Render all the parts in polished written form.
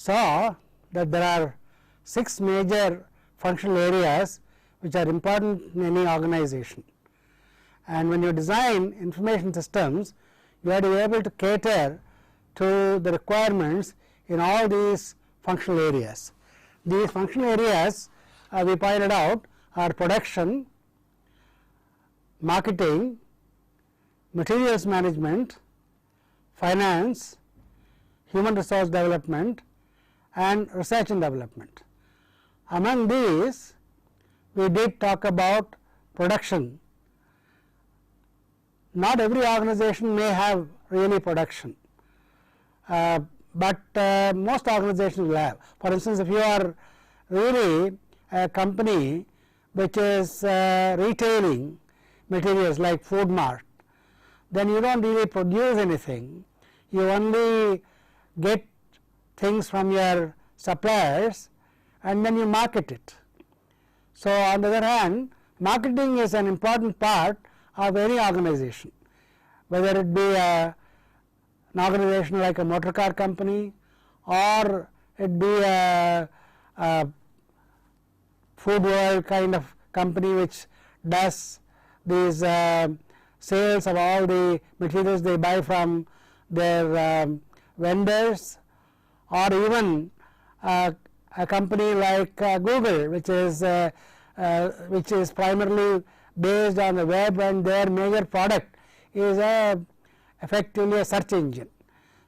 saw that there are 6 major functional areas which are important in any organization. And when you design information systems, you have to be able to cater to the requirements in all these functional areas. These functional areas we pointed out are production, marketing, materials management, finance, human resource development and research and development. Among these, we did talk about production. Not every organization may have really production, but most organizations will have. For instance, if you are really a company which is retailing materials like Food Mart, then you do not really produce anything. You only get things from your suppliers and then you market it. So, on the other hand, marketing is an important part of any organization, whether it be an organization like a Motorcar company or it be a food world kind of company which does these sales of all the materials they buy from their vendors, or even a company like Google, which is primarily based on the web, and their major product is effectively a search engine.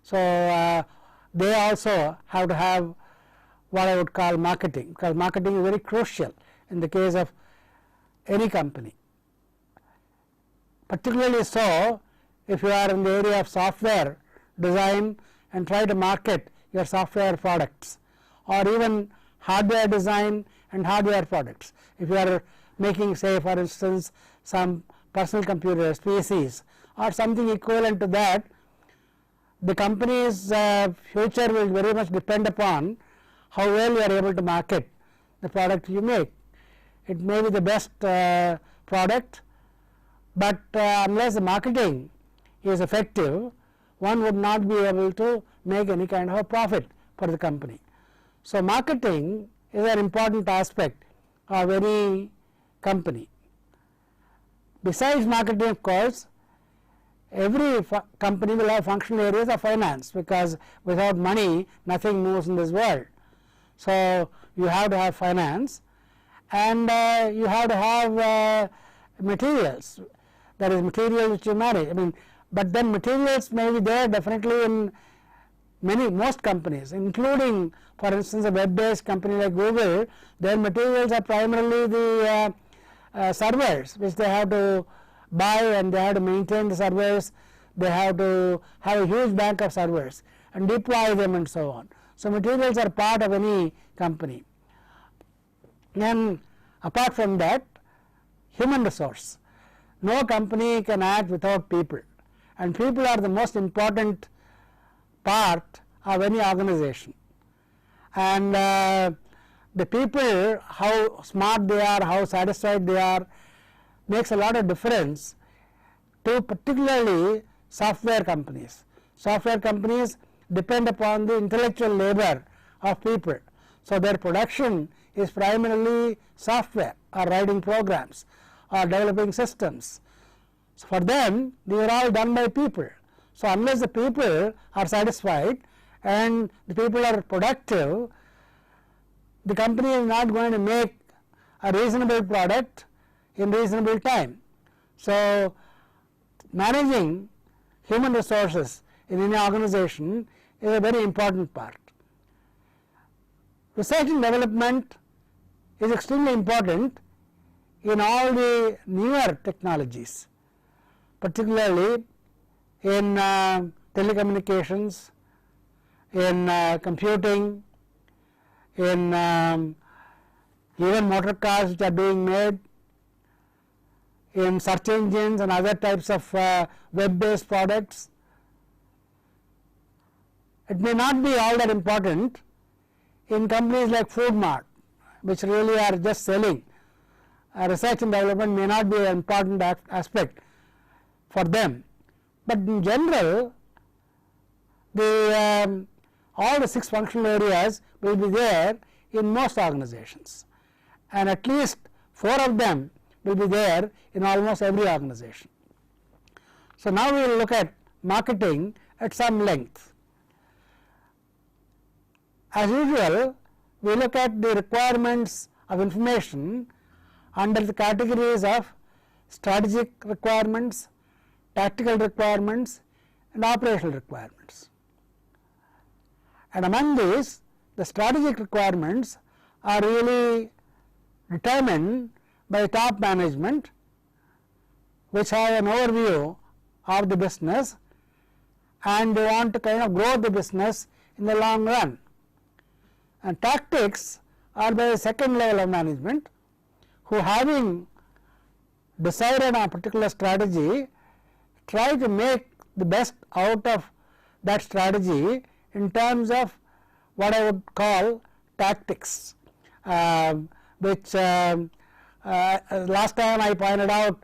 So, they also have to have what I would call marketing, because marketing is very crucial in the case of any company. Particularly so if you are in the area of software design and try to market your software products, or even hardware design and hardware products. If you are making, say for instance, some personal computers, PCs or something equivalent to that, the company's future will very much depend upon how well you are able to market the product you make. It may be the best product, but unless the marketing is effective, one would not be able to make any kind of a profit for the company. So, marketing is an important aspect of any company. Besides marketing, of course, every company will have functional areas of finance, because without money nothing moves in this world. So, you have to have finance, and you have to have materials, that is materials which you manage. I mean, but then materials may be there definitely in most companies, including for instance a web based company like Google. Their materials are primarily the servers which they have to buy, and they have to maintain the servers, they have to have a huge bank of servers and deploy them and so on. So, materials are part of any company. And apart from that, human resource. No company can act without people, and people are the most important part of any organization. And the people, how smart they are, how satisfied they are, makes a lot of difference to particularly software companies. Software companies depend upon the intellectual labor of people. So, their production is primarily software or writing programs or developing systems. So, for them these are all done by people. So, unless the people are satisfied and the people are productive, the company is not going to make a reasonable product in reasonable time. So, managing human resources in any organization is a very important part. Research and development is extremely important in all the newer technologies, particularly in telecommunications, in computing, in even motor cars which are being made, in search engines and other types of web based products. It may not be all that important in companies like Food Mart, which really are just selling. Research and development may not be an important aspect for them, but in general the all the 6 functional areas will be there in most organizations, and at least 4 of them will be there in almost every organization. So, now we will look at marketing at some length. As usual, we look at the requirements of information under the categories of strategic requirements, tactical requirements, and operational requirements. And among these, the strategic requirements are really determined by top management, which have an overview of the business, and they want to kind of grow the business in the long run. And tactics are by the second level of management, who, having decided on a particular strategy, try to make the best out of that strategy in terms of what I would call tactics, which last time I pointed out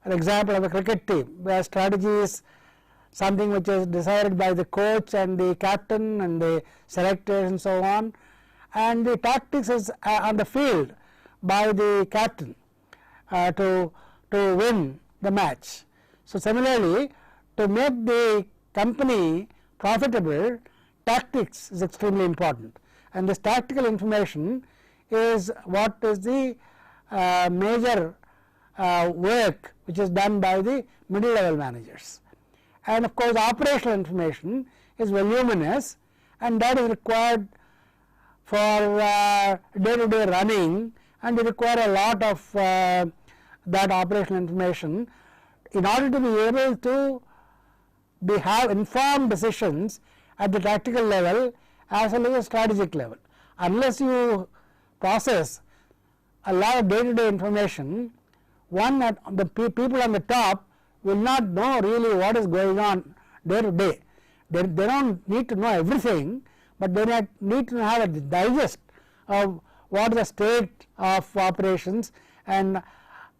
an example of a cricket team, where strategy is something which is decided by the coach and the captain and the selectors and so on, and the tactics is on the field by the captain to win the match. So, similarly, to make the company profitable, tactics is extremely important, and this tactical information is what is the major work which is done by the middle level managers. And of course, operational information is voluminous, and that is required for day-to-day running, and they require a lot of that operational information in order to be able to have informed decisions at the tactical level as well as the strategic level. Unless you process a lot of day-to-day information, the people on the top will not know really what is going on day to day. They do not need to know everything, but they need to have a digest of what is the state of operations and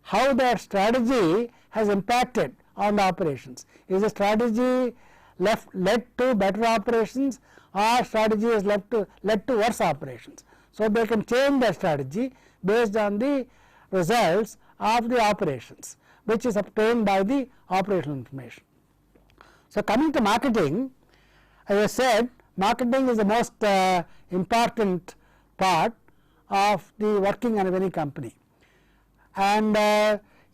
how their strategy has impacted on the operations. Is the strategy led to better operations, or strategy is led to worse operations? So, they can change their strategy based on the results of the operations, which is obtained by the operational information. So, coming to marketing, as I said, marketing is the most important part of the working of any company, and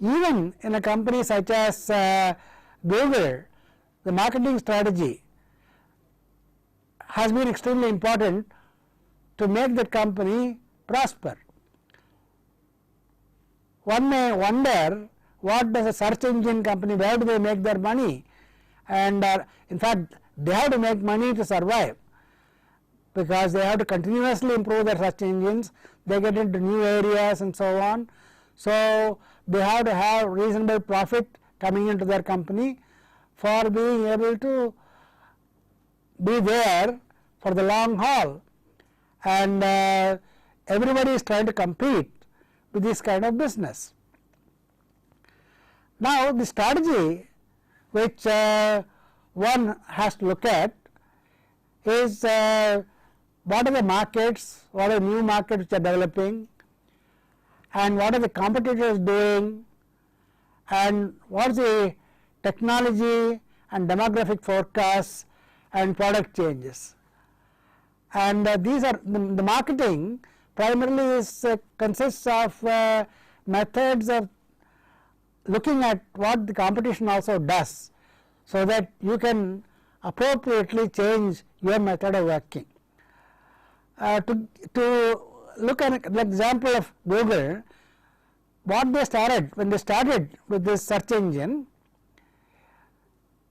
even in a company such as Google, the marketing strategy has been extremely important to make the company prosper. One may wonder, what does a search engine company, where do they make their money? And in fact, they have to make money to survive, because they have to continuously improve their search engines, they get into new areas and so on. So, they have to have reasonable profit coming into their company for being able to be there for the long haul, and everybody is trying to compete with this kind of business. Now, the strategy which one has to look at is what are the markets, what are the new markets which are developing, and what are the competitors doing, and what is the technology and demographic forecasts and product changes. And these are the marketing primarily consists of methods of looking at what the competition also does, so that you can appropriately change your method of working. To look at an example of Google, what they started, when they started with this search engine,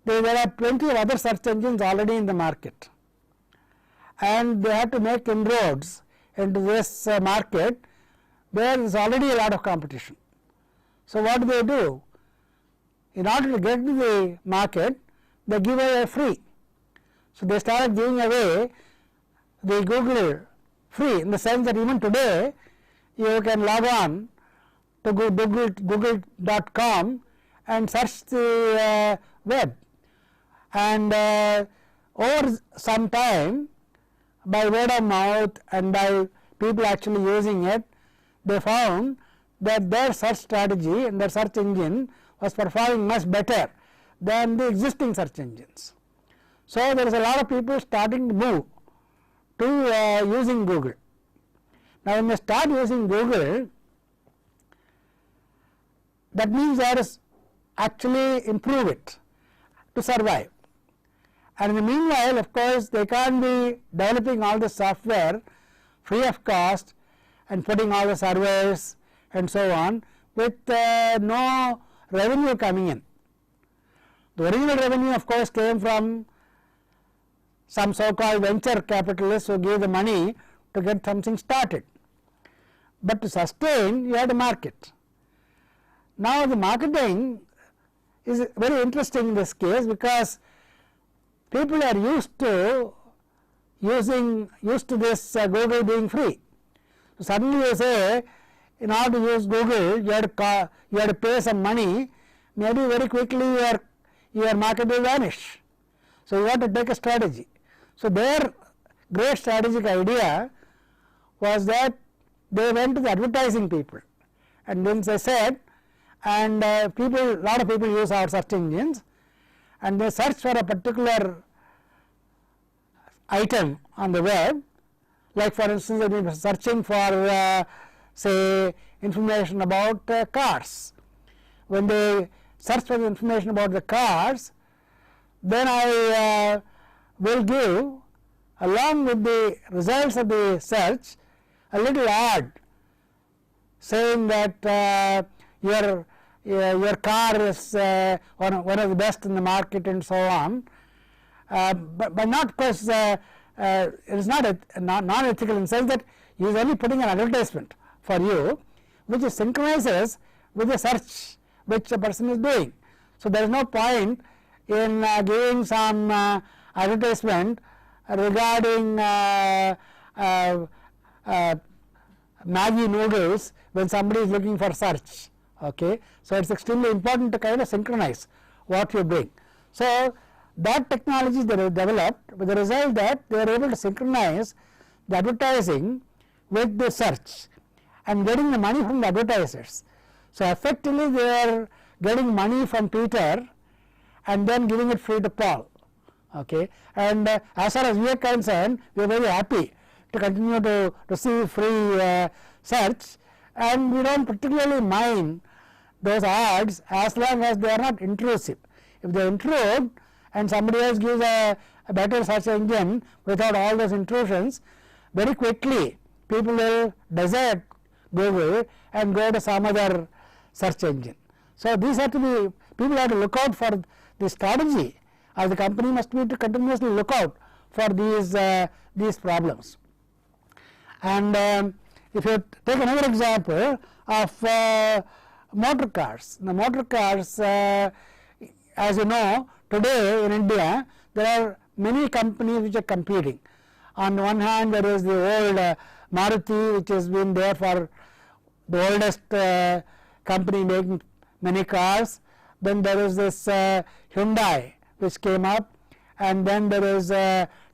there are plenty of other search engines already in the market, and they had to make inroads into this market where there is already a lot of competition. So, what do? In order to get to the market, they give away free. So, they started giving away the Google free, in the sense that even today you can log on to google.com and search the web, and over some time by word of mouth and by people actually using it, they found that their search strategy and their search engine was performing much better than the existing search engines. So, there is a lot of people starting to move to using Google. Now, when they start using Google, that means there is actually improve it to survive. And in the meanwhile, of course, they can't be developing all the software free of cost and putting all the servers and so on with no revenue coming in. The original revenue, of course, came from some so-called venture capitalists who gave the money to get something started. But to sustain, you have to market. Now, the marketing is very interesting in this case, because people are used to this Google being free. So, suddenly you say, in order to use Google, you have to pay some money, maybe very quickly your market will vanish. So, you have to take a strategy. So, their great strategic idea was that they went to the advertising people, and then they said, and a lot of people use our search engines, and they search for a particular item on the web, like for instance, they were searching for say information about cars. When they search for the information about the cars, then I will give, along with the results of the search, a little ad saying that your car is one of the best in the market and so on, but not because it is not non-ethical in the sense that he is only putting an advertisement for you, which synchronizes with the search which the person is doing. So, there is no point in giving some advertisement regarding Maggi noodles when somebody is looking for search. Okay. So, it is extremely important to kind of synchronize what you are doing. So, that technology they developed with the result that they are able to synchronize the advertising with the search and getting the money from the advertisers. So, effectively they are getting money from Peter and then giving it free to Paul. Okay. And as far as we are concerned, we are very happy to continue to receive free search, and we do not particularly mind those ads as long as they are not intrusive. If they intrude and somebody else gives a better search engine without all those intrusions, very quickly people will desert Google and go to some other search engine. So, these have to be, people have to look out for the strategy, or the company must be to continuously look out for these problems. And if you take another example of motor cars. Now, motor cars, as you know, today in India there are many companies which are competing. On the one hand, there is the old Maruti, which has been there for the oldest company making many cars. Then there is this Hyundai which came up, and then there is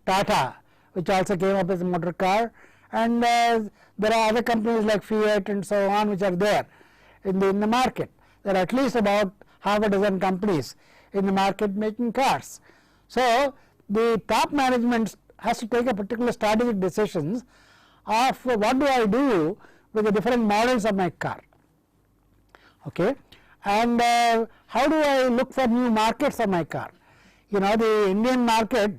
Tata which also came up as a motor car, and there are other companies like Fiat and so on which are there in the market. There are at least about half a dozen companies in the market making cars. So, the top management has to take a particular strategic decisions of what do I do with the different models of my car, okay, and how do I look for new markets of my car. You know, the Indian market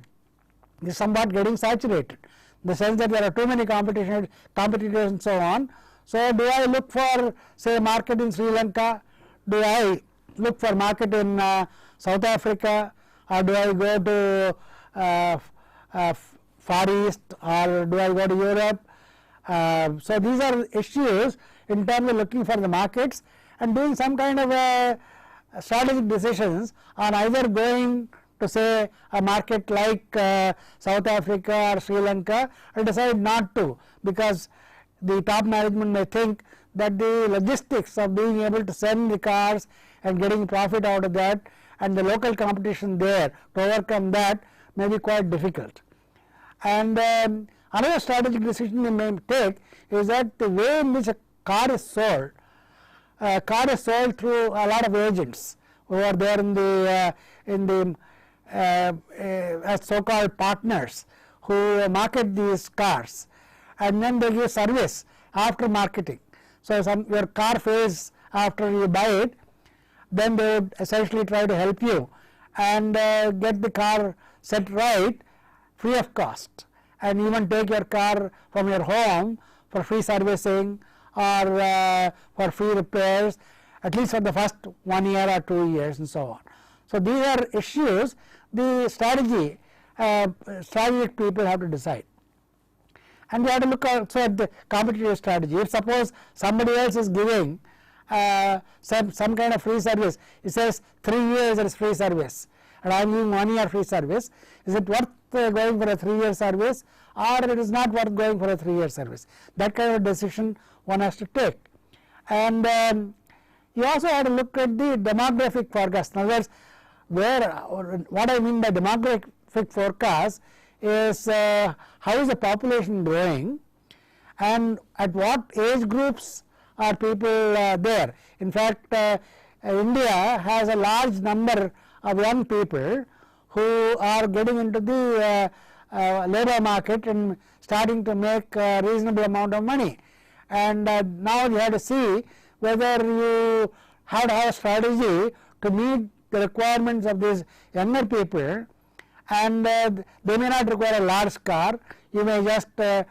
is somewhat getting saturated, in the sense that there are too many competitors and so on. So, do I look for say market in Sri Lanka, do I look for market in South Africa, or do I go to Far East, or do I go to Europe? So, these are issues in terms of looking for the markets and doing some kind of strategic decisions on either going to say a market like South Africa or Sri Lanka, or decide not to, because the top management may think that the logistics of being able to send the cars and getting profit out of that, and the local competition there to overcome that may be quite difficult. And Another strategic decision you may take is that the way in which a car is sold through a lot of agents who are there in the as so-called partners who market these cars, and then they give service after marketing. So, your car fails after you buy it, then they would essentially try to help you and get the car set right free of cost, and even take your car from your home for free servicing or for free repairs, at least for the first 1 year or 2 years and so on. So, these are issues the strategic people have to decide. And we have to look also at the competitive strategy. If suppose somebody else is giving some kind of free service, it says 3 years there is free service and I am giving 1 year free service, is it worth going for a 3-year service, or it is not worth going for a 3-year service? That kind of decision one has to take. And you also have to look at the demographic forecast. In other words, what I mean by demographic forecast is how is the population growing and at what age groups are people there. In fact, India has a large number of young people who are getting into the labour market and starting to make a reasonable amount of money. And now you have to see whether you have to have a strategy to meet the requirements of these younger people, and they may not require a large car. You may just try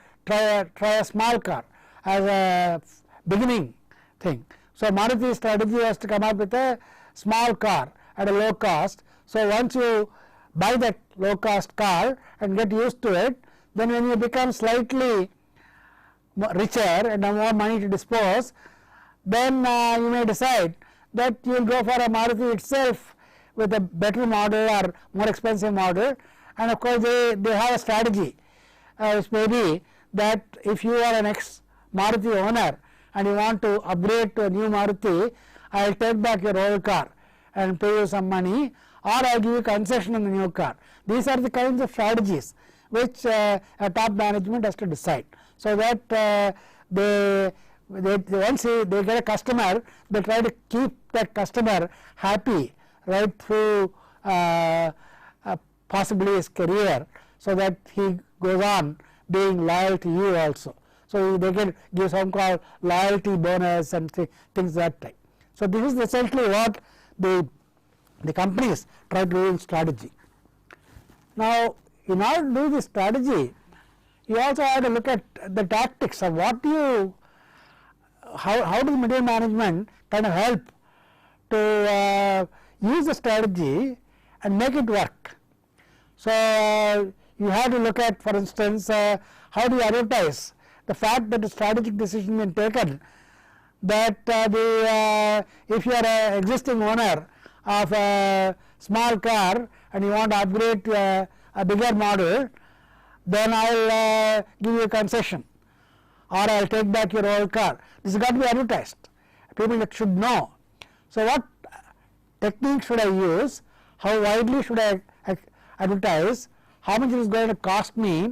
a small car as a beginning thing. So, Maruti strategy has to come up with a small car at a low cost. So, once you buy that low cost car and get used to it, then when you become slightly richer and have more money to dispose, then you may decide that you will go for a Maruti itself with a better model or more expensive model. And of course, they have a strategy which may be that if you are an ex Maruti owner and you want to upgrade to a new Maruti, I will take back your old car and pay you some money, or I will give you concession on the new car. These are the kinds of strategies which a top management has to decide, so that once they get a customer, they try to keep that customer happy right through possibly his career, so that he goes on being loyal to you also. So, they can give some called loyalty bonus and things that type. So, this is essentially what the companies try to do in strategy. Now, in order to do this strategy, you also have to look at the tactics of what you how does middle management kind of help to use the strategy and make it work. So, you have to look at, for instance, how do you advertise the fact that a strategic decision is taken, that if you are an existing owner of a small car and you want to upgrade to a bigger model, then I will give you a concession, or I will take back your old car. This has got to be advertised. People should know. So, what technique should I use? How widely should I advertise? How much it is going to cost me?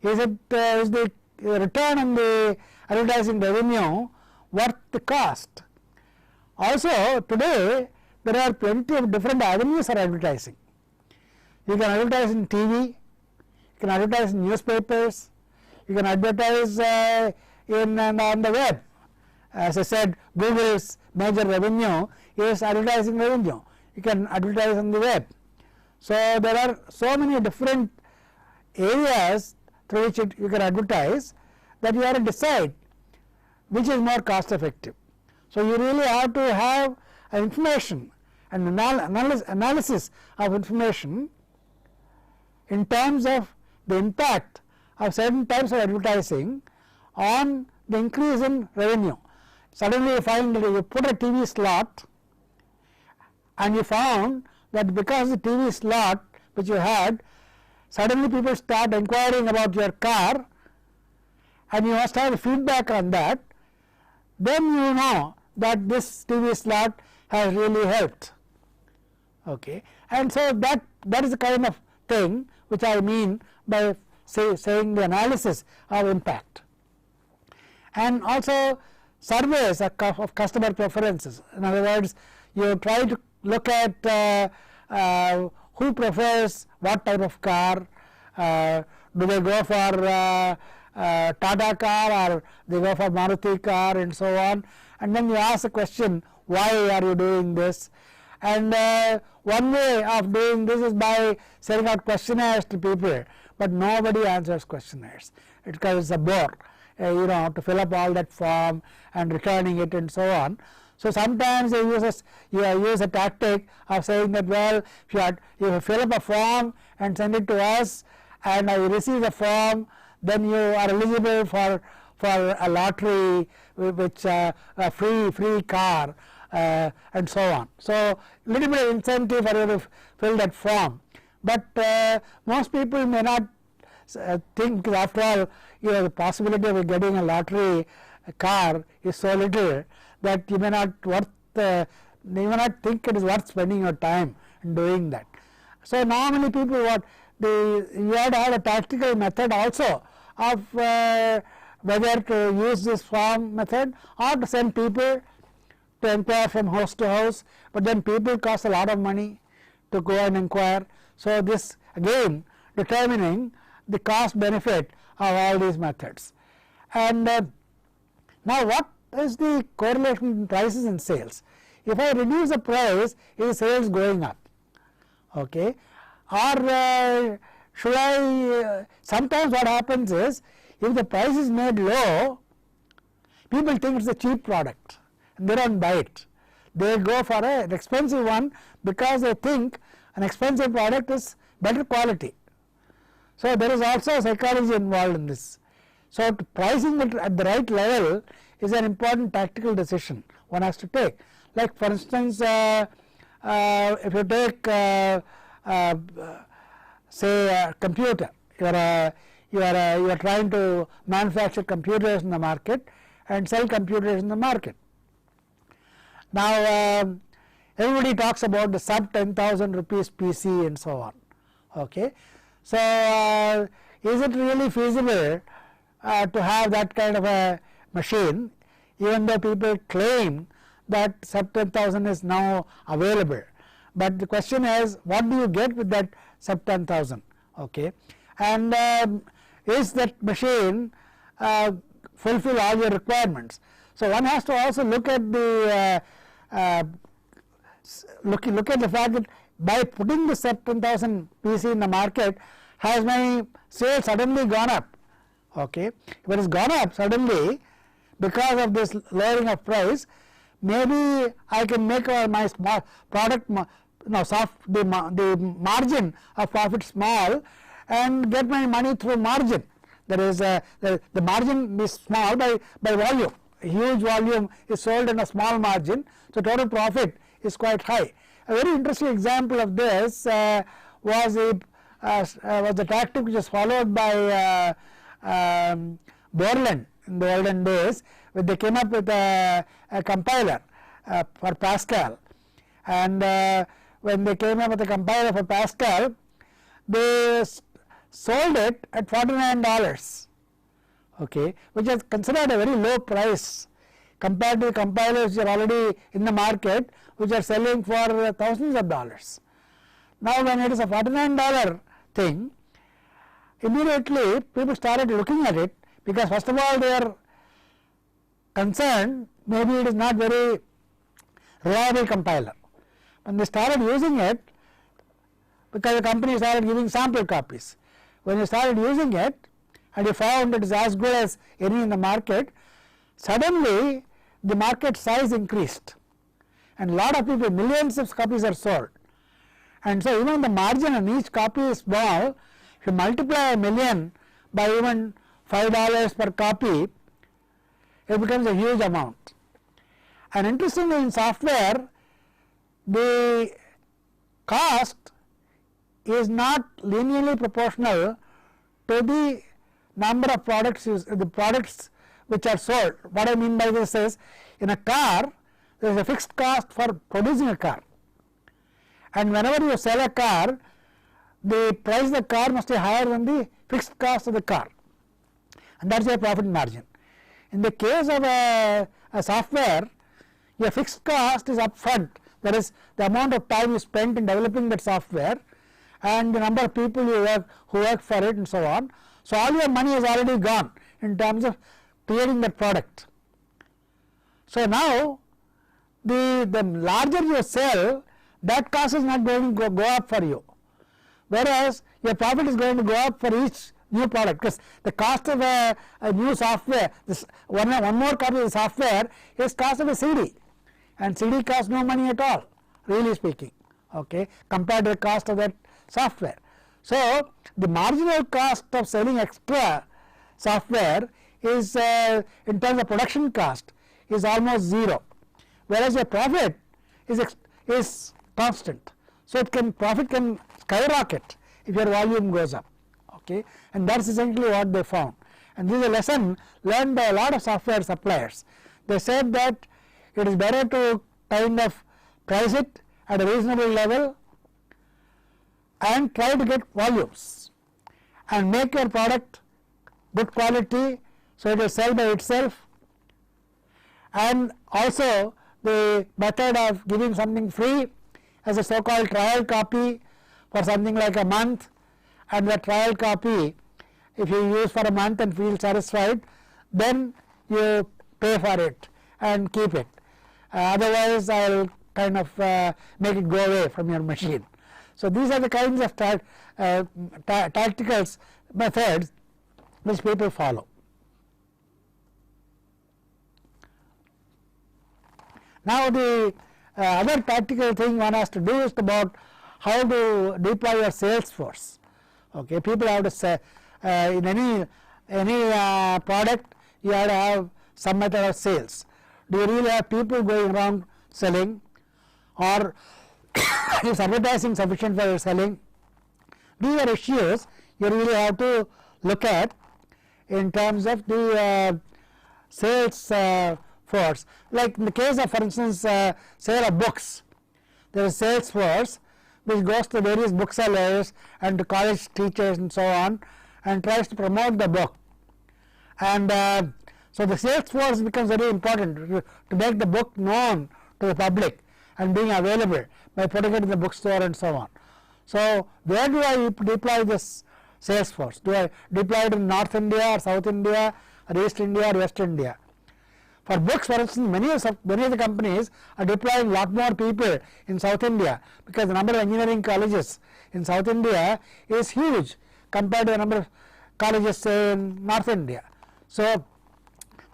Is the return on the advertising revenue worth the cost? Also, today there are plenty of different avenues for advertising. You can advertise in TV, you can advertise in newspapers, you can advertise on the web. As I said, Google's major revenue is advertising revenue. You can advertise on the web. So, there are so many different areas through which you can advertise, that you have to decide which is more cost effective. So, you really have to have information and analysis of information in terms of the impact of certain types of advertising on the increase in revenue. Suddenly you find that you put a TV slot and you found that because the TV slot which you had, suddenly people start inquiring about your car and you must have feedback on that, then you know that this TV slot has really helped. Okay. And so, that is the kind of thing which I mean by saying the analysis of impact. And also surveys of customer preferences. In other words, you try to look at who prefers what type of car. Do they go for Tata car, or they go for Maruti car, and so on. And then you ask the question, why are you doing this? And one way of doing this is by sending out questionnaires to people, but nobody answers questionnaires because it's a bore, to fill up all that form and returning it and so on. So sometimes you use a tactic of saying that, well, if you fill up a form and send it to us, and I receive the form, then you are eligible for a lottery, which a free car, and so on. So little bit of incentive for you to fill that form, but most people may not think, after all, the possibility of getting a lottery car is so little that you may not think it is worth spending your time in doing that. So normally people you have to have a tactical method also of whether to use this form method or to send people to inquire from house to house, but then people cost a lot of money to go and inquire. So this again determining the cost benefit of all these methods. And now what is the correlation between prices and sales? If I reduce the price, is sales going up? Okay. Or should I sometimes what happens is, if the price is made low, people think it's a cheap product and they don't buy it. They go for an expensive one because they think an expensive product is better quality. So there is also psychology involved in this. So pricing it at the right level is an important tactical decision one has to take. Like for instance, if you take say a computer, you are trying to manufacture computers in the market and sell computers in the market. Now everybody talks about the sub 10,000 rupees PC and so on. Okay. So is it really feasible to have that kind of a machine, even though people claim that sub 10,000 is now available? But the question is, what do you get with that sub 10,000? Okay. And is that machine fulfill all your requirements? So one has to also look at the look at the fact that by putting the sub 10,000 PC in the market, has my sales suddenly gone up? Okay. If it has gone up suddenly because of this lowering of price, maybe I can make my small product the margin of profit small and get my money through margin. That is the margin is small by volume. A huge volume is sold in a small margin, so total profit is quite high. A very interesting example of this was the tactic which was followed by Borland in the olden days, when they came up with a compiler for Pascal, and when they came up with a compiler for Pascal, they sold it at $49, okay, which is considered a very low price compared to the compilers which are already in the market, which are selling for thousands of dollars. Now when it is a $49 thing, immediately people started looking at it, because first of all they are concerned maybe it is not very reliable compiler. When they started using it, because the company started giving sample copies, when you started using it and you found it is as good as any in the market, suddenly the market size increased and lot of people, millions of copies are sold. And so even the margin on each copy is small. If you multiply a million by even $5 per copy, it becomes a huge amount. And interestingly, in software, the cost is not linearly proportional to the number of products the products which are sold. What I mean by this is, in a car there is a fixed cost for producing a car, and whenever you sell a car, the price of the car must be higher than the fixed cost of the car, and that is your profit margin. In the case of a software, your fixed cost is upfront, that is the amount of time you spent in developing that software and the number of people who work for it and so on. So, all your money is already gone in terms of creating that product. So, now the larger you sell, that cost is not going to go up for you, whereas your profit is going to go up for each new product, because the cost of a new software, this one more copy of the software is cost of a CD, and CD costs no money at all, really speaking, okay, compared to the cost of that software. So, the marginal cost of selling extra software is in terms of production cost is almost 0, whereas your profit is constant. So, profit can skyrocket if your volume goes up, okay, and that is essentially what they found. And this is a lesson learned by a lot of software suppliers. They said that it is better to kind of price it at a reasonable level and try to get volumes and make your product good quality, so it will sell by itself. And also the method of giving something free as a so called trial copy for something like a month, and the trial copy if you use for a month and feel satisfied, then you pay for it and keep it, otherwise I will kind of make it go away from your machine. So, these are the kinds of tactical methods which people follow. Now, the other tactical thing one has to do is about how to deploy your Salesforce. Okay, people have to say in any product you have to have some method of sales. Do you really have people going around selling, or is advertising sufficient for your selling? These are issues you really have to look at in terms of the sales force. Like in the case of, for instance, sale of books, there is Salesforce which goes to various booksellers and to college teachers and so on and tries to promote the book. And so the Salesforce becomes very important to make the book known to the public and being available by putting it in the bookstore and so on. So, where do I deploy this Salesforce? Do I deploy it in North India or South India or East India or West India? For books, for instance, many of the companies are deploying a lot more people in South India, because the number of engineering colleges in South India is huge compared to the number of colleges, say, in North India. So,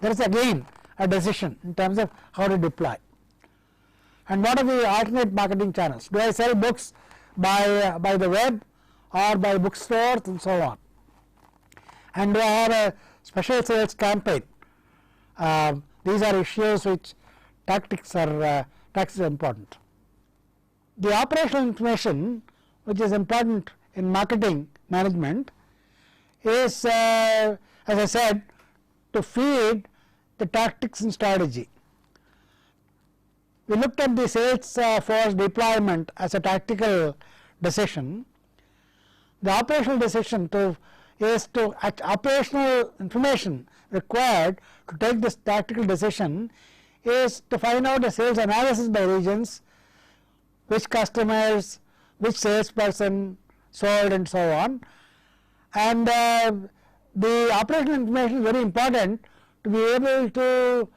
there is again a decision in terms of how to deploy. And what are the alternate marketing channels? Do I sell books by the web or by bookstores and so on? And do I have a special sales campaign? These are issues which tactics are important. The operational information which is important in marketing management is, as I said, to feed the tactics and strategy. We looked at the sales force deployment as a tactical decision. The operational decision is operational information required to take this tactical decision is to find out the sales analysis by regions, which customers, which salesperson sold and so on. And the operational information is very important to be able to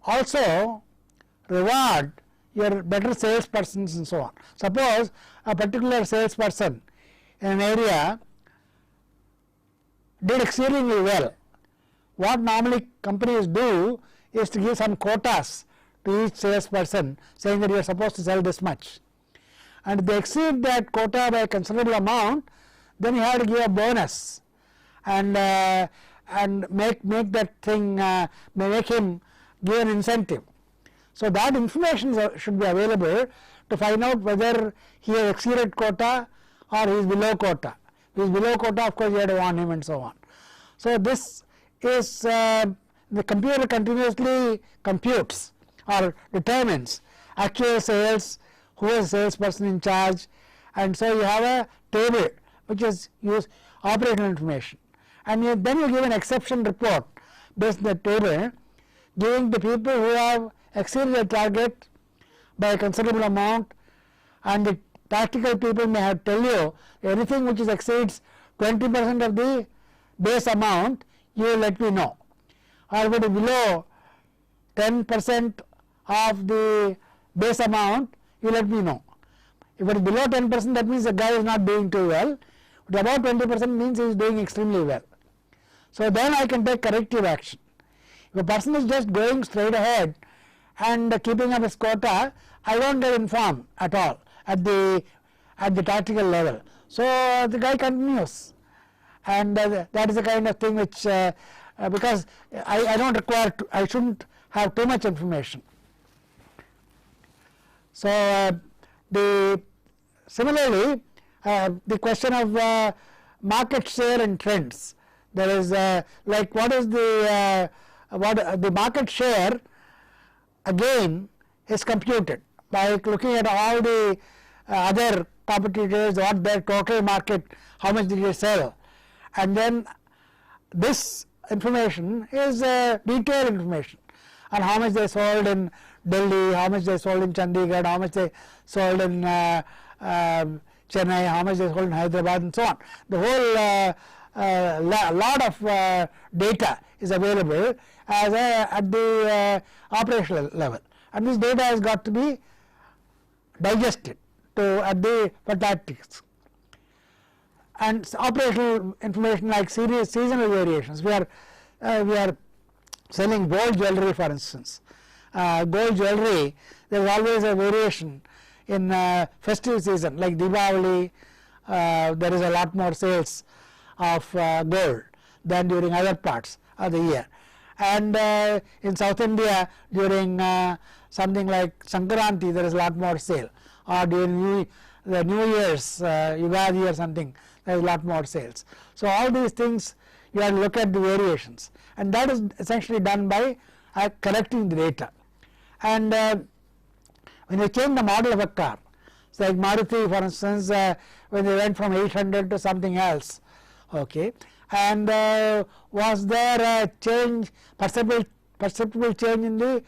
also reward your better salespersons and so on. Suppose a particular salesperson in an area did exceedingly well. What normally companies do is to give some quotas to each salesperson, saying that you are supposed to sell this much. And if they exceed that quota by a considerable amount, then you have to give a bonus and make that thing, make him give an incentive. So, that information should be available to find out whether he has exceeded quota or he is below quota. If he is below quota, of course, you have to warn him and so on. So, this is the computer continuously computes or determines actual sales, who is the salesperson in charge, and so you have a table which is operational information, and then you give an exception report based on the table, giving the people who have exceeded the target by a considerable amount, and the tactical people may have tell you anything which exceeds 20% of the base amount, you will let me know, or if it is below 10% of the base amount, you let me know. If it is below 10%, that means the guy is not doing too well, but above 20% means he is doing extremely well. So then I can take corrective action. If a person is just going straight ahead and keeping up his quota, I won't get informed at all at the tactical level. So the guy continues, and that is the kind of thing which because I don't require I shouldn't have too much information. So similarly the question of market share and trends. There is like what is the market share again is computed by looking at all the other competitors, what their total market, how much did they sell, and then this information is detailed information on how much they sold in Delhi, how much they sold in Chandigarh, how much they sold in Chennai, how much they sold in Hyderabad, and so on. The whole lot of data is available as at the operational level, and this data has got to be digested for tactics. And operational information like seasonal variations. We are selling gold jewelry, for instance. Gold jewelry, there is always a variation in festive season like Diwali. There is a lot more sales of gold than during other parts of the year, and in South India during something like Sankranti there is a lot more sale, or during the New Year's Yugadi or something there is a lot more sales. So all these things you have to look at the variations, and that is essentially done by collecting the data. And when you change the model of a car, so like Maruti for instance, when they went from 800 to something else, okay, and was there a change, perceptible change in the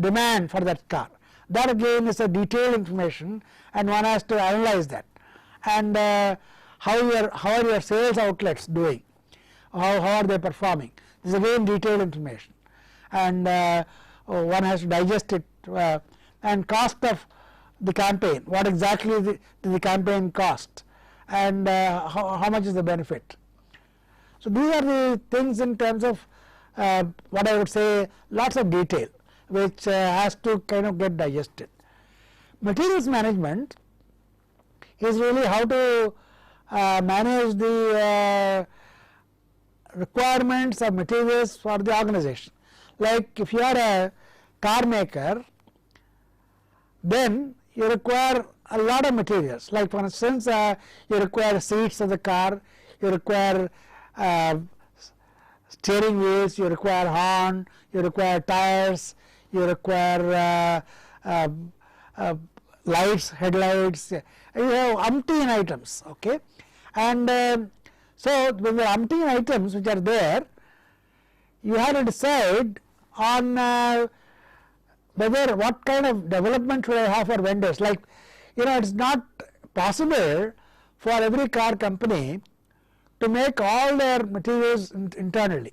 demand for that car? That again is a detailed information, and one has to analyze that. And how are your sales outlets doing? How are they performing? This is again detailed information, and one has to digest it. And cost of the campaign, what exactly did the campaign cost, and how much is the benefit. So these are the things in terms of what I would say lots of detail which has to kind of get digested. Materials management is really how to manage the requirements of materials for the organization. Like if you are a car maker, then you require a lot of materials. Like for instance, you require seats of the car, you require steering wheels, you require horn, you require tires, you require lights, headlights, you have umpteen items, okay. And so when there are umpteen items which are there, you have to decide on whether what kind of development should I have for vendors. Like, you know, it's not possible for every car company to make all their materials internally.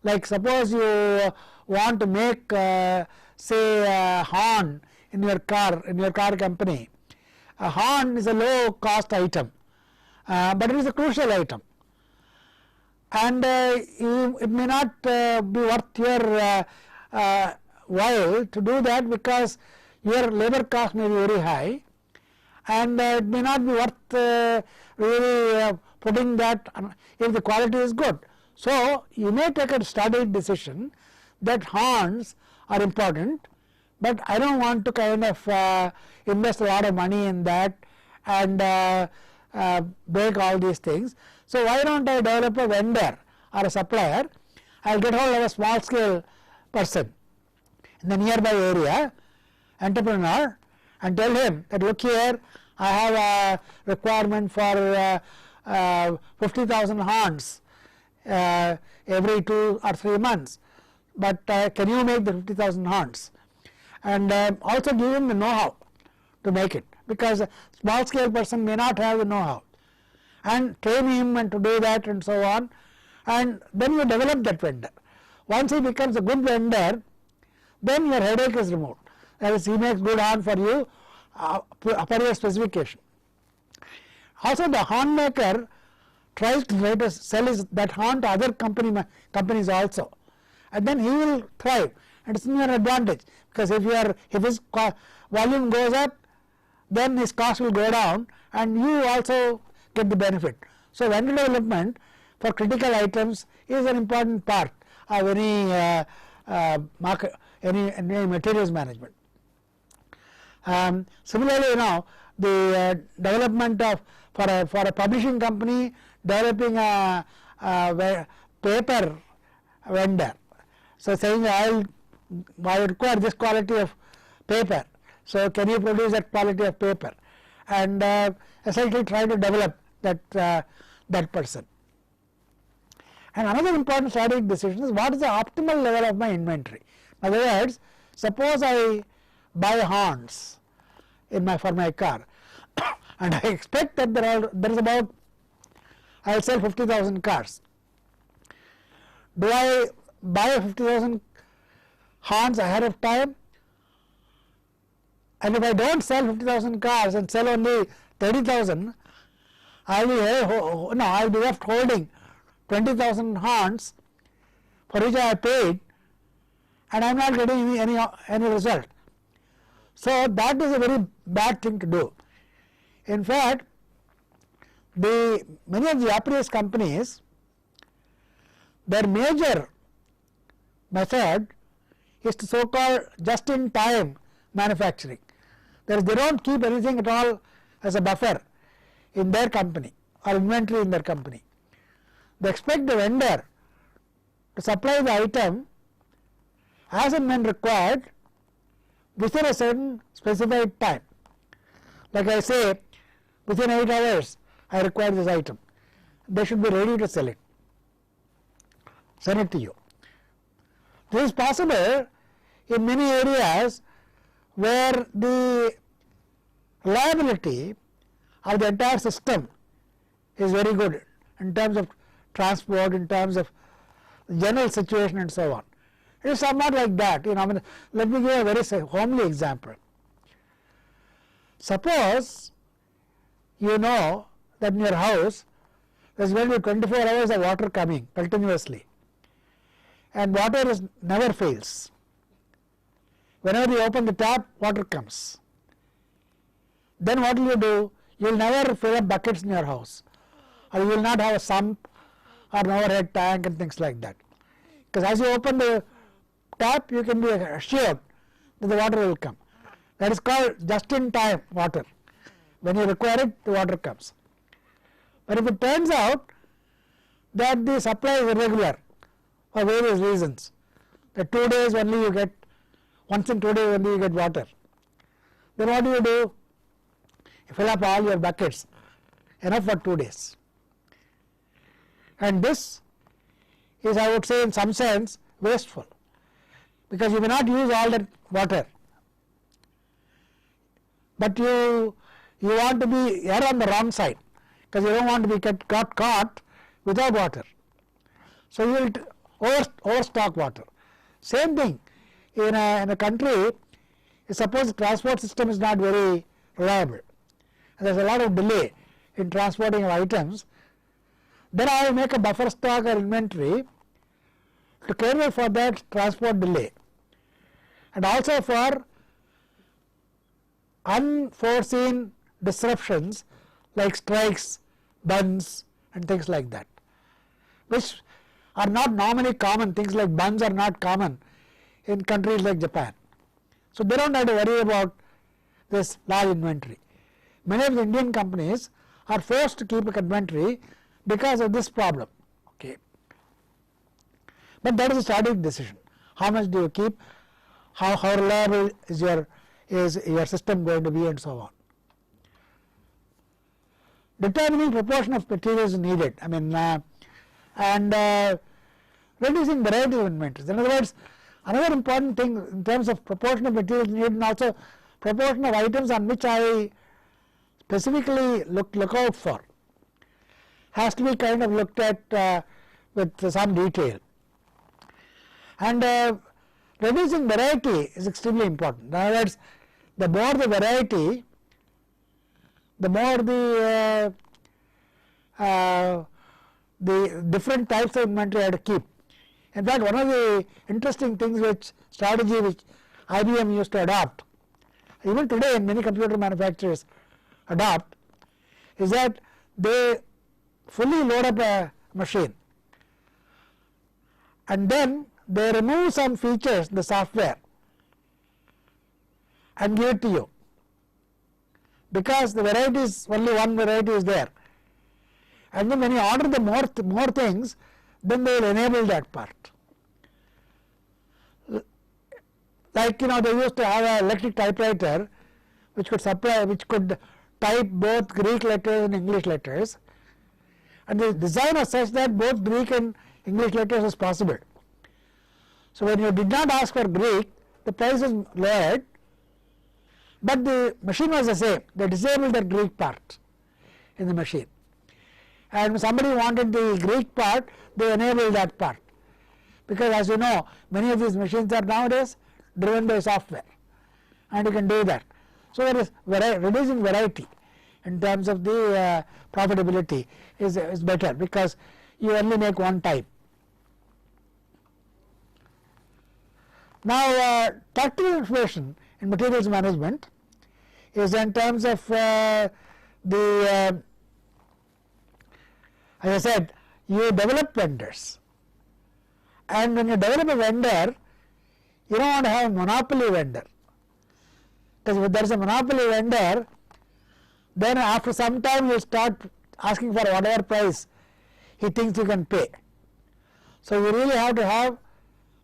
Like suppose you want to make say a horn in your car company. A horn is a low cost item, but it is a crucial item, and it may not be worth your while to do that, because your labor cost may be very high, and it may not be worth really putting that if the quality is good. So you may take a studied decision that horns are important, but I don't want to kind of invest a lot of money in that and break all these things. So why don't I develop a vendor or a supplier? I will get hold of a small scale person in the nearby area, entrepreneur, and tell him that look here, I have a requirement for 50,000 horns every 2 or 3 months, but can you make the 50,000 horns? And also give him the know-how to make it, because a small scale person may not have the know-how, and train him and to do that and so on, and then you develop that vendor. Once he becomes a good vendor, then your headache is removed. That is, he makes good horn for you per your specification. Also, the horn maker tries to try to sell that horn to other companies also, and then he will thrive, and it's in your advantage, because if his volume goes up, then his cost will go down and you also get the benefit. So, vendor development for critical items is an important part of any any materials management. Similarly, the development of for a publishing company, developing a paper vendor. So, saying I require this quality of paper, so can you produce that quality of paper, and essentially try to develop that person. And another important strategic decision is what is the optimal level of my inventory. In other words, suppose I buy horns for my car and I expect that there is about, I will sell 50,000 cars. Do I buy 50,000 horns ahead of time? And if I don't sell 50,000 cars and sell only 30,000, I will be left holding 20,000 horns for which I have paid, and I am not getting any result. So, that is a very bad thing to do. In fact, many of the Japanese companies, their major method is to so called just in time manufacturing. They do not keep anything at all as a buffer in their company or inventory in their company. They expect the vendor to supply the item as and when required within a certain specified time. Like I say, within 8 hours I require this item, they should be ready to sell it, send it to you. This is possible in many areas where the reliability of the entire system is very good in terms of transport, in terms of general situation and so on. It is somewhat like that. Let me give a very homely example. Suppose you know that in your house there is going to be 24 hours of water coming continuously, and water never fails. Whenever you open the tap, water comes. Then what will you do? You will never fill up buckets in your house, or you will not have a sump or an overhead tank and things like that. Because as you open the tap, you can be assured that the water will come. That is called just in time water. When you require it, the water comes. But if it turns out that the supply is irregular for various reasons, that 2 days only you get, once in 2 days only you get water, then what do? You fill up all your buckets, enough for 2 days. And this is, I would say, in some sense wasteful, because you may not use all that water, but you want to be err on the wrong side, because you don't want to be got caught without water. So, you will overstock water. Same thing in a country, suppose the transport system is not very reliable, and there is a lot of delay in transporting of items, then I will make a buffer stock or inventory to cater for that transport delay, and also for unforeseen disruptions like strikes, bunds and things like that, which are not normally common. Things like bunds are not common in countries like Japan. So, they do not have to worry about this large inventory. Many of the Indian companies are forced to keep a inventory because of this problem. Okay. But that is a strategic decision. How much do you keep? How reliable is your system going to be, and so on. determining proportion of materials needed, I mean and reducing variety of inventories. In other words, another important thing in terms of proportion of materials needed and also proportion of items on which I specifically look out for has to be kind of looked at with some detail. And reducing variety is extremely important. In other words, the more the variety, the more the different types of inventory I have to keep. In fact, one of the interesting things which IBM used to adopt, even today in many computer manufacturers adopt, is that they fully load up a machine and then they remove some features in the software and give it to you, because the variety is only one variety is there, and then when you order the more things, then they will enable that part. Like they used to have an electric typewriter which could type both Greek letters and English letters, and the design was such that both Greek and English letters was possible. So when you did not ask for Greek, the price was lowered, but the machine was the same. They disabled the Greek part in the machine, and when somebody wanted the Greek part, they enabled that part, because as you know, many of these machines are nowadays driven by software, and you can do that. So there is reducing variety in terms of the profitability is better, because you only make one type. Now tactical information in materials management is in terms of as I said, you develop vendors, and when you develop a vendor, you don't want to have a monopoly vendor, because if there is a monopoly vendor, then after some time you start asking for whatever price he thinks you can pay. So you really have to have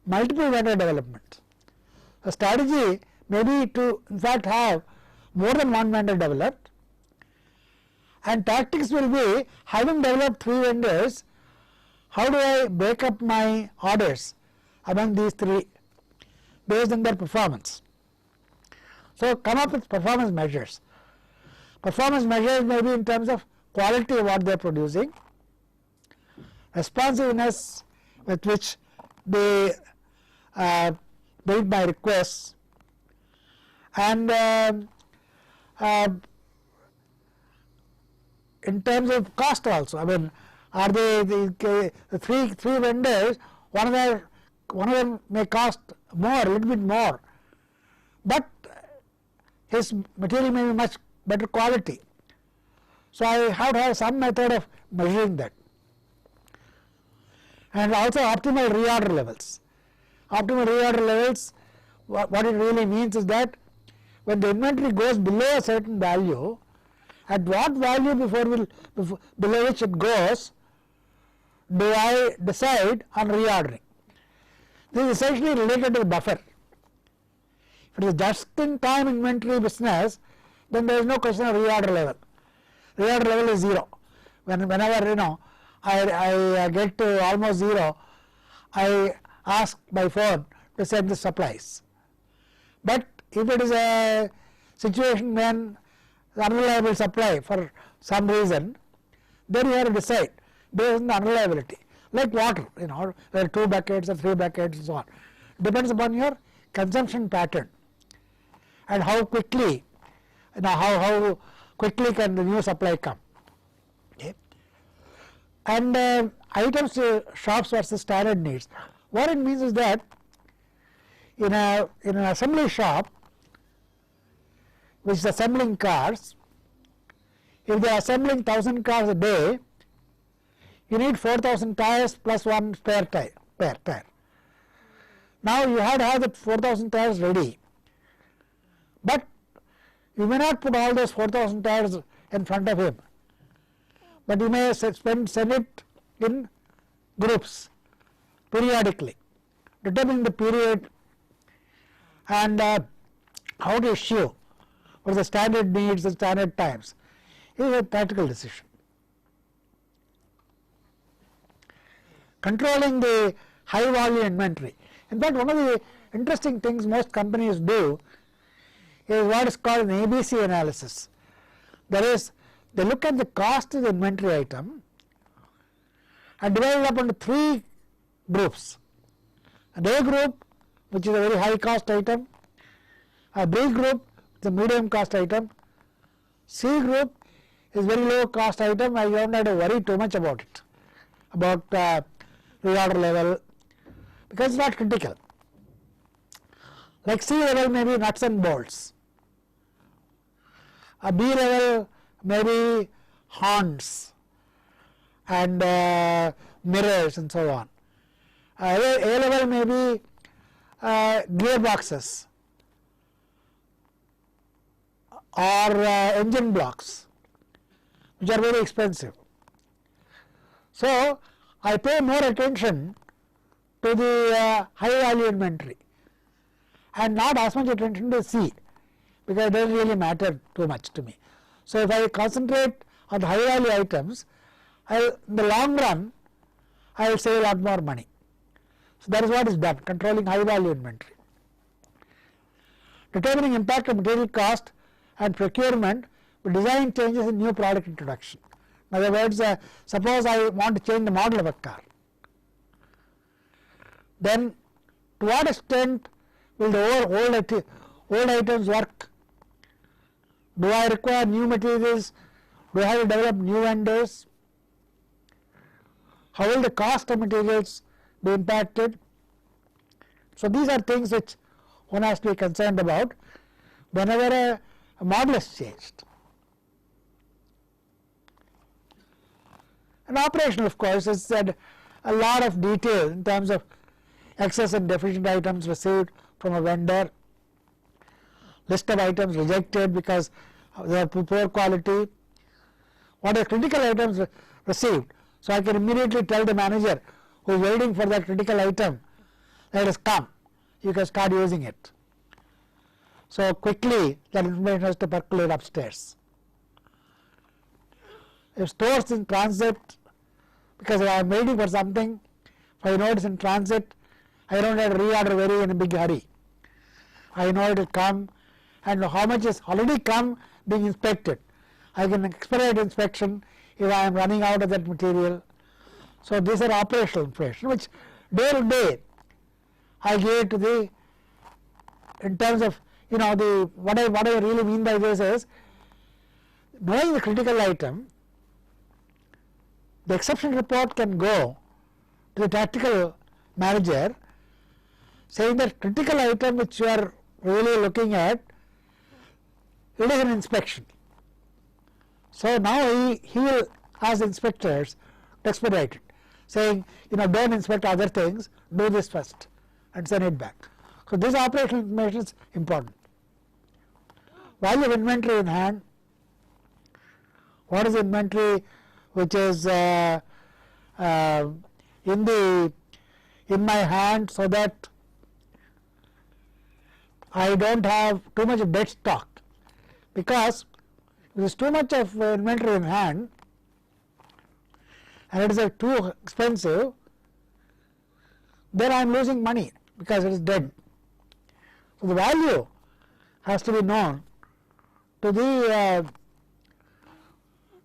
multiple vendor development. A strategy may be to in fact have more than one vendor developed, and tactics will be, having developed 3 vendors, how do I break up my orders among these 3 based on their performance. So come up with performance measures. Performance measures may be in terms of quality of what they are producing, responsiveness with which they meet my requests, and in terms of cost also. I mean, are they the three vendors? One of them may cost more, a little bit more, but his material may be much better quality. So I have to have some method of measuring that, and also optimal reorder levels. Optimal reorder levels, what it really means is that when the inventory goes below a certain value, at what value below which it goes do I decide on reordering. This is essentially related to the buffer. If it is just-in-time inventory business, then there is no question of reorder level. Reorder level is 0. Whenever I get to almost 0, I ask by phone to send the supplies. But if it is a situation when unreliable supply for some reason, then you have to decide based on the unreliability. Like water, there are 2 buckets or 3 buckets and so on. Depends upon your consumption pattern and how quickly, how quickly can the new supply come. Okay. And items to shops versus standard needs. What it means is that in an assembly shop which is assembling cars, if they are assembling 1000 cars a day, you need 4000 tires plus 1 spare tire. Now you have to have the 4000 tires ready, but you may not put all those 4000 tires in front of him, but you may send it in groups periodically, determining the period and how to issue, what are the standard needs and standard times. is a tactical decision. Controlling the high value inventory. In fact, one of the interesting things most companies do is what is called an ABC analysis. That is, they look at the cost of the inventory item and divide it up into 3 groups. An A group, which is a very high cost item, a B group, the medium cost item, C group is very low cost item, I don't have to worry too much about it, about reorder level, because it's not critical. Like C level may be nuts and bolts, a B level may be horns and mirrors and so on. A level may be gearboxes or engine blocks, which are very expensive. So, I pay more attention to the high value inventory and not as much attention to C, because it doesn't really matter too much to me. So, if I concentrate on the high value items, in the long run I will save a lot more money. So, that is what is done, controlling high value inventory. Determining impact of material cost and procurement with design changes in new product introduction. In other words, suppose I want to change the model of a car, then to what extent will the old items work? Do I require new materials? Do I have to develop new vendors? How will the cost of materials be impacted? So, these are things which one has to be concerned about whenever a model is changed. And operational, of course, is that a lot of detail in terms of excess and deficient items received from a vendor, list of items rejected because they are poor quality, what are critical items received. So, I can immediately tell the manager who is waiting for that critical item, let us come, you can start using it. So, quickly that information has to percolate upstairs. If stores in transit, because I am waiting for something, if I know it is in transit, I don't have to reorder very in a big hurry. I know it will come and how much is already come being inspected. I can expedite inspection if I am running out of that material. So, these are operational information which day to day I give to the, in terms of what I really mean by this is knowing the critical item. The exception report can go to the tactical manager saying that critical item which you are really looking at, it is an inspection. So, now he will ask the inspectors to expedite it, saying don't inspect other things, do this first and send it back. So, this operational information is important. Value of inventory in hand. What is inventory which is in my hand, so that I don't have too much of dead stock, because if there is too much of inventory in hand and it is too expensive, then I am losing money because it is dead. So, the value has to be known to the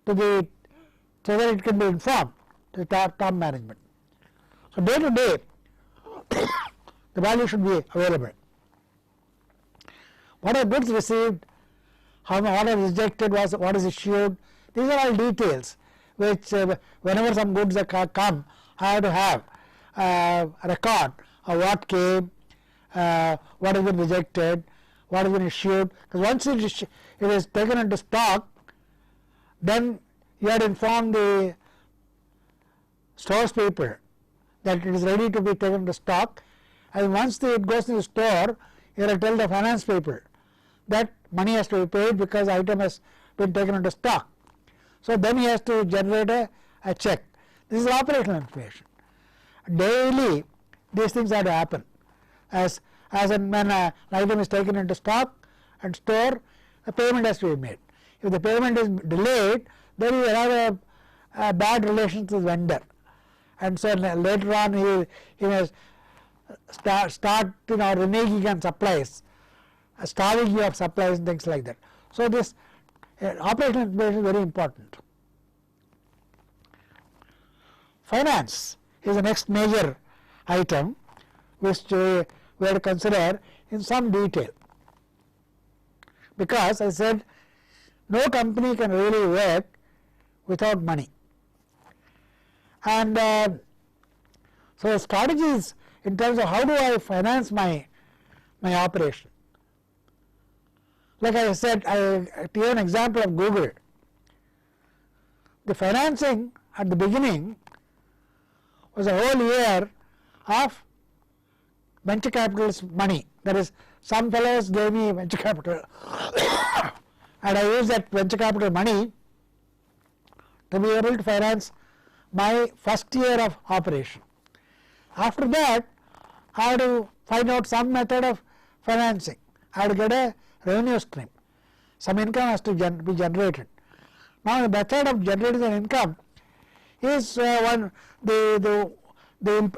so that it can be informed to the top management. So, day to day the value should be available. What are goods received, what are rejected, what is issued, these are all details which whenever some goods come, I have to have a record of what came, what has been rejected, what has been issued, because once it is taken into stock, then you have to inform the stores people that it is ready to be taken to stock, and once it goes to the store, you have to tell the finance people that money has to be paid because the item has been taken into stock. So, then he has to generate a check. This is operational information. Daily these things have to happen, as and when an item is taken into stock and store, a payment has to be made. If the payment is delayed, then you have a bad relations with vendor, and so later on he may start reneging on supplies, starving you of supplies and things like that. So this operational information is very important. Finance is the next major item which we have to consider in some detail, because I said no company can really work without money, and so strategies in terms of how do I finance my operation. Like I said, I give an example of Google. The financing at the beginning was a whole year of venture capitalist money. That is, some fellows gave me venture capital and I used that venture capital money to be able to finance my first year of operation. After that, I had to find out some method of financing. I had to get a revenue stream. Some income has to be generated. Now the method of generating an income is the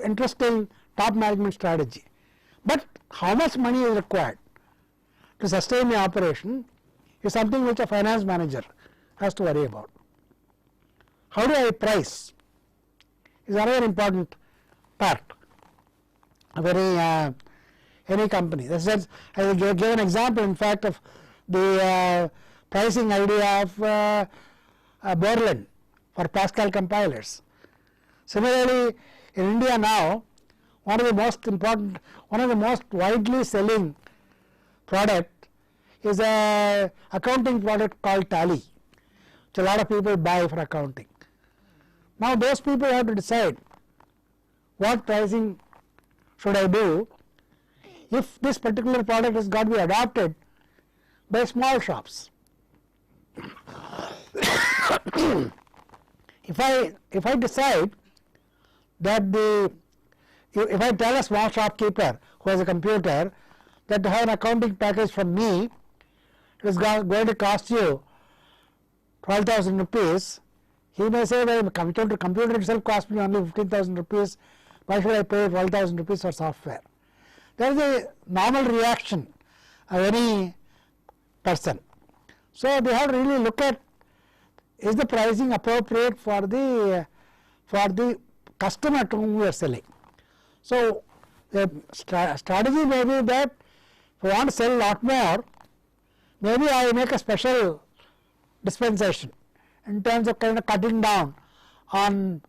interesting top management strategy. But how much money is required to sustain the operation is something which a finance manager has to worry about. How do I price is another important part of any company. That's just, I will give an example in fact of the pricing idea of Borland for Pascal compilers. Similarly, in India now, one of the most widely selling product is a accounting product called Tally, which a lot of people buy for accounting. Now those people have to decide what pricing should I do if this particular product has got to be adopted by small shops. If I decide that if I tell a small shopkeeper who has a computer that to have an accounting package from me it is going to cost you 12,000 rupees, he may say, well, the computer itself cost me only 15,000 rupees, why should I pay 12,000 rupees for software? That is a normal reaction of any person. So they have to really look at, is the pricing appropriate for the customer to whom we are selling. So the strategy may be that if I want to sell a lot more, maybe I make a special dispensation in terms of kind of cutting down on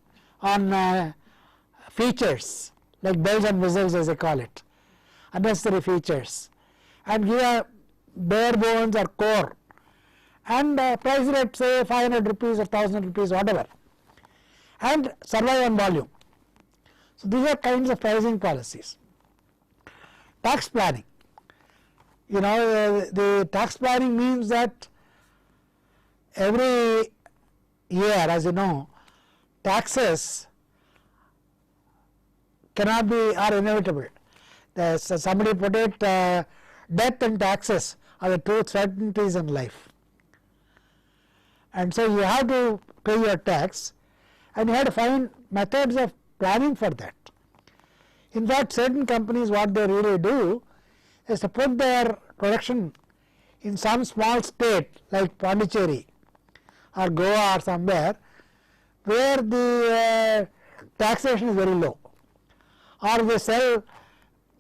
features like bells and whistles, as they call it, unnecessary features, and give a bare bones or core and price it at say 500 rupees or 1000 rupees, whatever, and survive on volume. So these are kinds of pricing policies. Tax planning. The tax planning means that every year, as you know, taxes are inevitable. Somebody put it, death and taxes are the two certainties in life. And so you have to pay your tax and you have to find methods of planning for that. In fact, certain companies, what they really do is to put their production in some small state like Pondicherry or Goa or somewhere where the taxation is very low, or they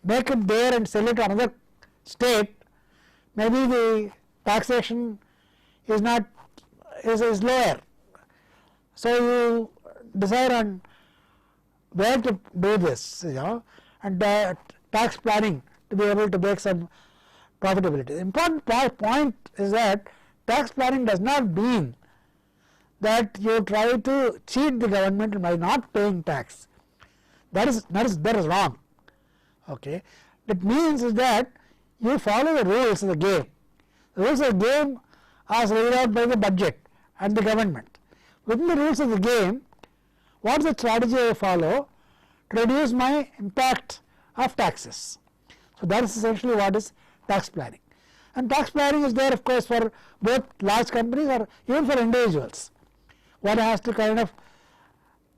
make it there and sell it to another state, maybe the taxation is lower. So you decide on where to do this, and tax planning to be able to make some profitability. The important point is that tax planning does not mean that you try to cheat the government by not paying tax. That is wrong. Okay, that means is that you follow the rules of the game. The rules of the game are laid out by the budget and the government. Within the rules of the game, what is the strategy I follow to reduce my impact of taxes? So that is essentially what is tax planning. And tax planning is there of course for both large companies or even for individuals. One has to kind of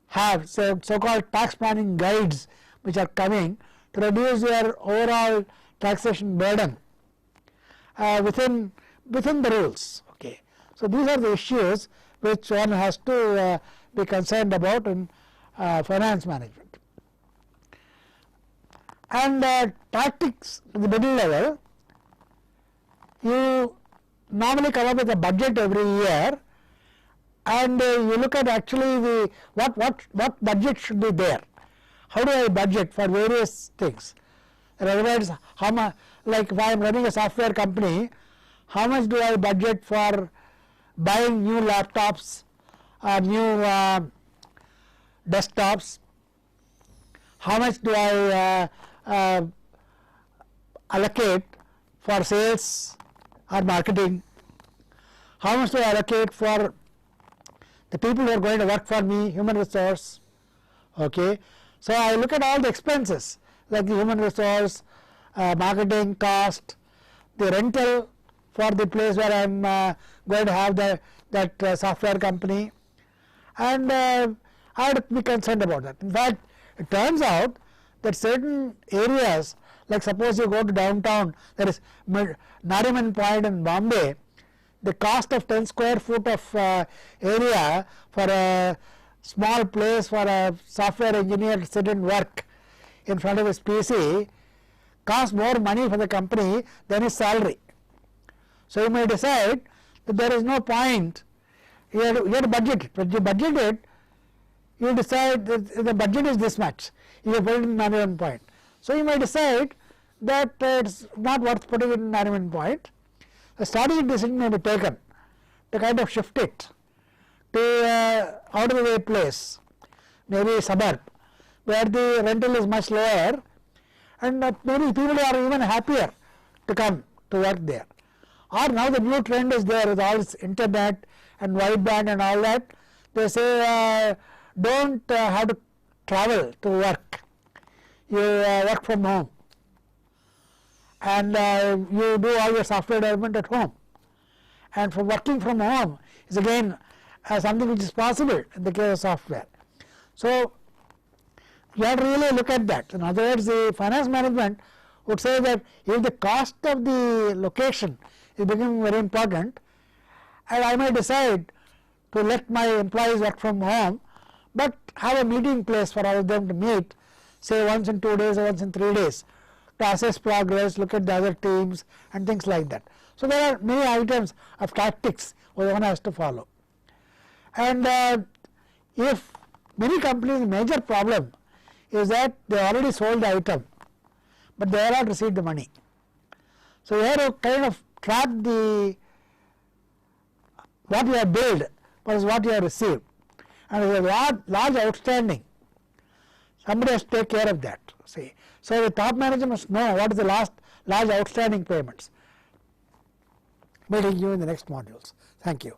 have so-called tax planning guides which are coming to reduce your overall taxation burden within the rules. Okay. So these are the issues which one has to be concerned about in finance management. And tactics at the middle level, you normally come up with a budget every year, and you look at actually the what budget should be there. How do I budget for various things? In other words, how much, like if I am running a software company, how much do I budget for buying new laptops or new desktops? How much do I allocate for sales or marketing? How much do I allocate for the people who are going to work for me, human resource? Okay. So I look at all the expenses like the human resource, marketing cost, the rental for the place where I am going to have that software company, and I have to be concerned about that. In fact, it turns out that certain areas, like suppose you go to downtown, there is Nariman Point in Bombay, the cost of 10 square foot of area for a small place for a software engineer to sit and work in front of his PC costs more money for the company than his salary. So you may decide that there is no point, you have to budget it. But you budget it, you decide that the budget is this much, you put it in Nariman Point. So you may decide that it is not worth putting it in Nariman Point. A strategic decision may be taken to kind of shift it to out of the way place, maybe a suburb where the rental is much lower, and maybe people are even happier to come to work there. Or now the new trend is there with all this internet and wideband and all that. They say don't have to travel to work, you work from home, and you do all your software development at home. And for working from home is again something which is possible in the case of software. So you have to really look at that. In other words, the finance management would say that if the cost of the location is becoming very important, and I may decide to let my employees work from home, but have a meeting place for all of them to meet, say once in 2 days or once in 3 days, to assess progress, look at the other teams and things like that. So there are many items of tactics which one has to follow. And if many companies, the major problem is that they already sold the item, but they have not received the money. So you have to kind of track the what you have billed versus what you have received, and if there is a large outstanding, somebody has to take care of that. See, so the top manager must know what is the large outstanding payments. Meeting you in the next modules. Thank you.